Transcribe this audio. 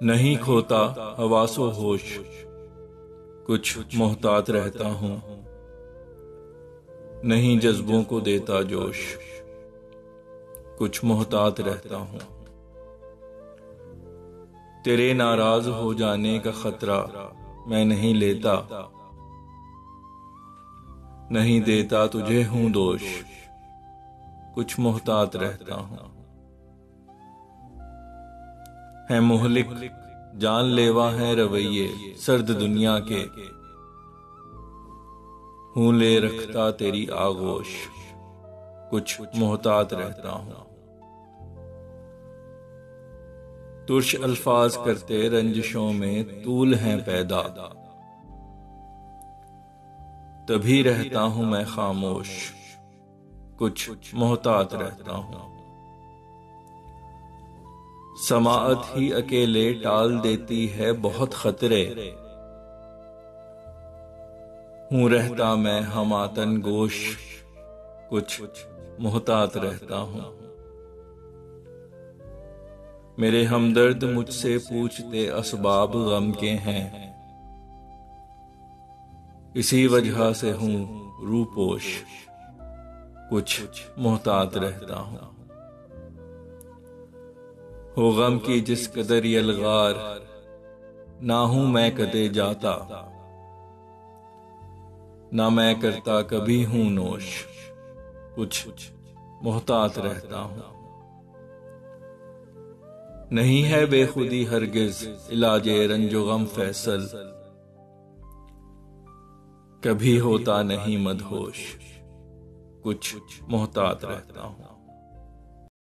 नहीं खोता हवासो होश, कुछ मोहतात रहता हूँ। नहीं जज्बों को देता जोश, कुछ मोहतात रहता हूँ। तेरे नाराज हो जाने का खतरा मैं नहीं लेता, नहीं देता तुझे हूँ दोष, कुछ मोहतात रहता हूँ। है मुहलिक जानलेवा है रवैये सर्द दुनिया के, हूँ ले रखता तेरी आगोश, कुछ मोहतात रहता हूँ। तुर्श अल्फाज करते रंजिशों में तूल हैं पैदा, तभी रहता हूँ मैं खामोश, कुछ मोहतात रहता हूँ। समाअत ही अकेले टाल देती है बहुत खतरे, हूँ रहता मैं हमातन गोश, कुछ मोहतात रहता हूँ। मेरे हमदर्द मुझसे पूछते असबाब गम के हैं, इसी वजह से हूँ रूपोश, कुछ मोहतात रहता हूँ। हो गम की जिस कदर यलगार, ना हूं मैं कदे जाता, ना मैं करता कभी हूं नोश, कुछ मोहतात रहता हूं। नहीं है बेखुदी हरगिज इलाजे रंजो गम फैसल, कभी होता नहीं मदहोश, कुछ मोहतात रहता हूं।